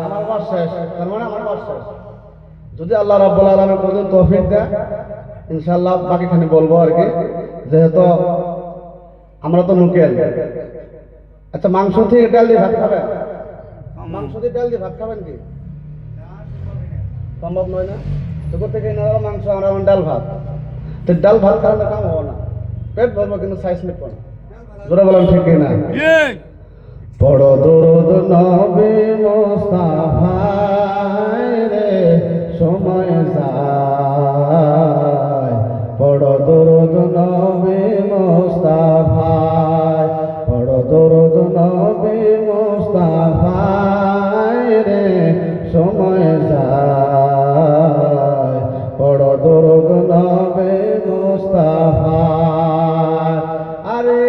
আমার বাস শেষ, তার মানে আমার বাস শেষ। যদি আল্লাহ রাব্বুল আলামিন কোনদিন তৌফিক দেয় ইনশাআল্লাহ বাকিখানি বলবো আর কি, যেহেতু আমরা তো মুকেল। আচ্ছা, মাংস থেকে ডাল দিয়ে ভাত খাবেন? মাংস দিয়ে ডাল দিয়ে ভাত খাবেন কি সম্ভব নয় না? তো থেকে না মাংস আমরা ডাল ভাত, তো ডাল ভাত খাওয়ানো কাম হবো না, পেট ভরবো কিন্তু সাইজ মিটবো না। জোরে বলেন ঠিক না? বড় দরদ নবী মুস্তাফায় রে সময় যায়, বড় দরদ নবী মুস্তাফায়, বড় দরদ নবী মুস্তাফায় রে সময় যায়, বড় দরদ নবী মুস্তাফায়। আরে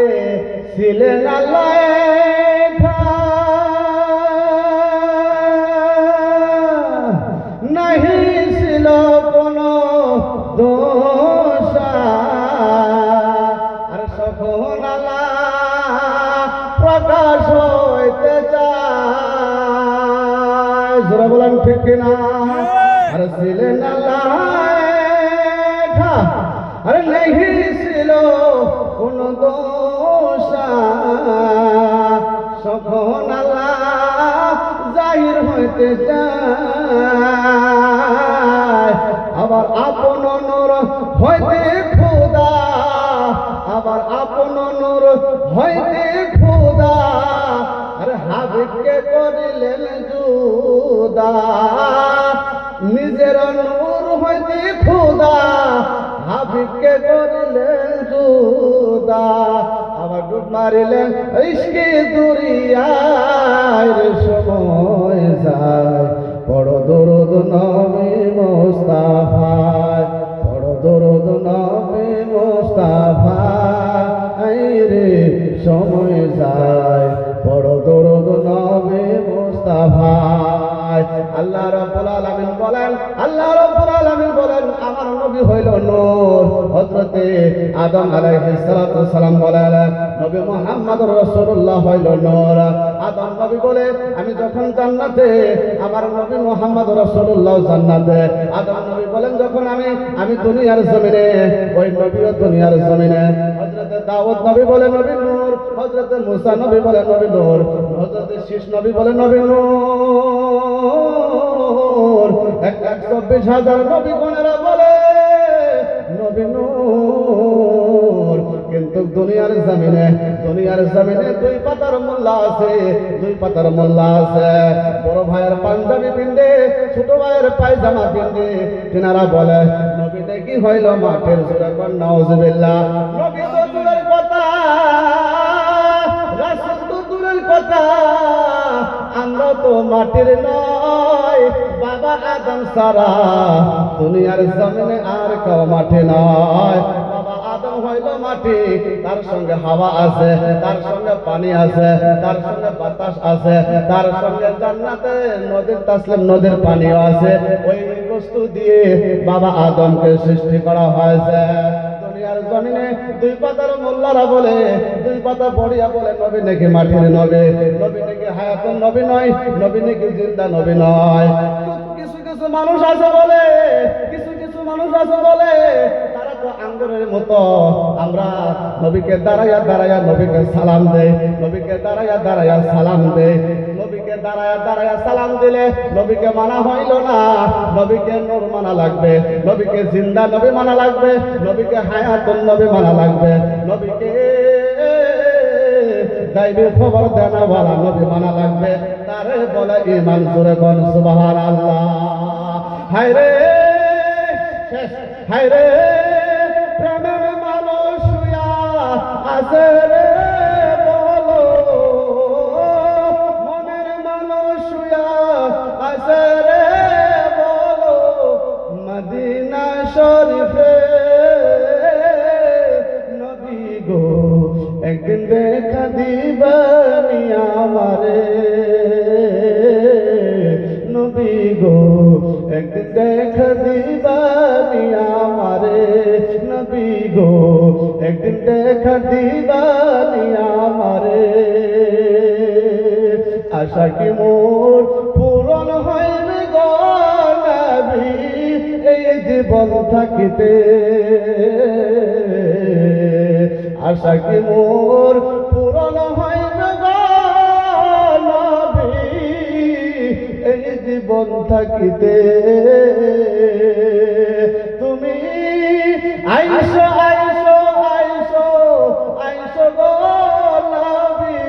ছিলেন আল্লাহ নাহি ছিল কোন দোষ, আর সখন আল্লাহ প্রকাশ হইতে চায়। জোরে বলেন ঠিক কিনা? আর ছিলেন আল্লাহ, আরে নাহি ছিল কোন দোষ, সখন আল্লাহ জাহির হইতে চায়। আবার আপন নূর হইতে খোদা, আবার আপন নূর হইতে খোদা, আরে হাবিবকে করিলেন জুদা। নিজের নূর হইতে খোদা, হাবিবকে করিলেন জুদা। আবার ডুব মারিলেন ইশকে দুরিয়ায়, সময় যায়, বড় দরদ নবী মুস্তাফায়, বড় দরদ নবী মুস্তাফায় রে সময় যায়, বড় দরদ নবী মুস্তাফায়। আল্লাহ রাব্বুল আলামিন বলেন, আল্লাহ রাব্বুল আলামিন বলেন আমার নবী হইল নূর। হযরতে আদম আলাইহিস সালাতু সালাম বলেন নবী মুহাম্মদ রাসূলুল্লাহ হইল নূর। আদম নবী বলে আমি যখন জান্নাতে, আমার নবী মুহাম্মদ রাসূলুল্লাহ জান্নাতে। আদম নবী বলেন যখন আমি দুনিয়ার জমিনে, ওই নবীও দুনিয়ার জমিনে। হযরতে দাউদ নবী বলে নবী নূর, হযরতে মুসা নবী বলে নবী নূর, হযরতে শীষ নবী বলে নবী নূর। 1,24,000 নবী গণেরা বলে নবী নূর। কিন্তু দুনিয়ার জমিনে দুই পাতার মোল্লা আছে, দুই পাতার মোল্লা আছে। বড় ভাইয়ের পাঞ্জাবি পিন্দে, ছোট ভাইয়ের পায়জামা পিন্দে। তিনারা বলে নবী দেখি হইল মাঠের জোরে কোন নাউজুবিল্লাহ। নবী তো দূরের কথা, রাসূল তো দূরের কথা, আমরা তো মাটির নয়। বাবা আদম সারা দুনিয়ার জমিনে আর কেউ মাটি নয়। বাবা আদম হইল মাটি, তার সঙ্গে হাওয়া আছে, তার সঙ্গে পানি আছে, তার সঙ্গে বাতাস আছে, তার সঙ্গে জান্নাতে নদীর তাসলিম নদীর পানিও আছে। ওই বস্তু দিয়ে বাবা আদমকে সৃষ্টি করা হয়েছে। দুনিয়ার জমিনে দুই পাতার মোল্লারা বলে, দুই পাতা পড়িয়া বলে নবী নাকি মাটির নবী, নবী নাকি হায়াতুন নবী নয়, নবী নাকি জিন্দা নবী নয়। কিছু কিছু মানুষ আছে বলে, কিছু কিছু মানুষ আছে বলে তারা তো আঙ্গুরের মতো। আমরা নবীকে দাঁড়াইয়া দাঁড়াইয়া নবীকে সালাম দেই, নবীকে দাঁড়াইয়া দাঁড়াইয়া সালাম দেই। নবীকে দাঁড়াইয়া দাঁড়াইয়া সালাম দিলে নবীকে মানা হইল না। নবীকে নূর মানা লাগবে, নবীকে জিন্দা নবী মানা লাগবে, নবীকে হায়াতুন নবী মানা লাগবে, নবীকে গায়বী খবর দেনাওয়ালা নবী মানা লাগবে। তারে বলে ঈমান। জোরে বল সুবহানাল্লাহ। হায় রে হায় রে প্রেমের মানুষ শুয়া আছে রে, বলো মনের মানুষ শুয়া আছে রে, বলো মদিনা শরীফে। নবী গো একদিন দেখা দিবানি আমারে, নবী গো একদিন দেখা দিবানি আমারে, নবী গো একদিন দেখা দিবানি আশা কি মোর পূরণ হইবে গো নবী এই জীবন থাকিতে আশা কি মোর পূরণ হইবে গো নবী এই জীবন থাকিতে তুমি আইসো আইসো আইসো আইসো গো নবী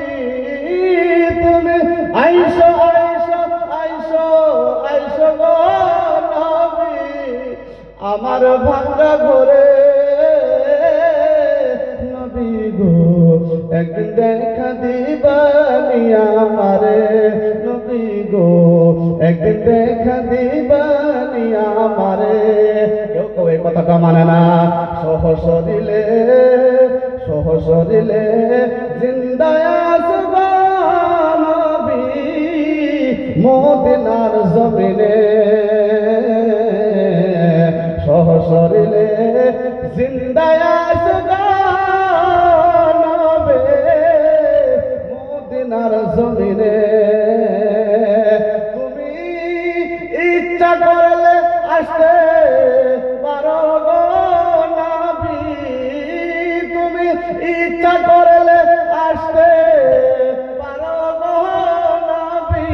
তুমি আইসো আইসো আইসো আইসো গো নবী আমার ভাঙ্গা ঘরে নবী গো একদিন দেখা দিবানি আমারে নবী গো একদিন দেখা দিবানি আমারে কেউ কেউ এই কথাটা মানে না সহসরিলে জিন্দায় আসবা নবী মদিনার জমিনে সহসরিলে জিন্দায় আসবা নবী মদিনার জমিনে তুমি ইচ্ছা করলে আসতে পারো গো নবী তুমি ইচ্ছা করলে আসতে পারো গো নবী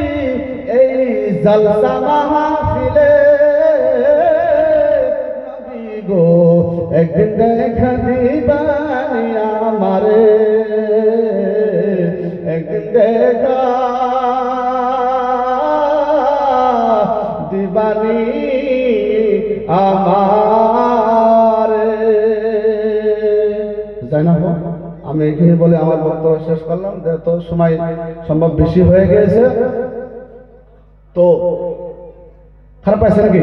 এই জলসা মাহফিলে নবী গো একদিন দেখা দিবানি আমারে একদিন দেখা দিবানি আমারে যাই না আমি এখানে বলে আমার বক্তব্য শেষ করলাম যেহেতু সময় সম্ভব বেশি হয়ে গেছে তো খারাপ পাইছে নাকি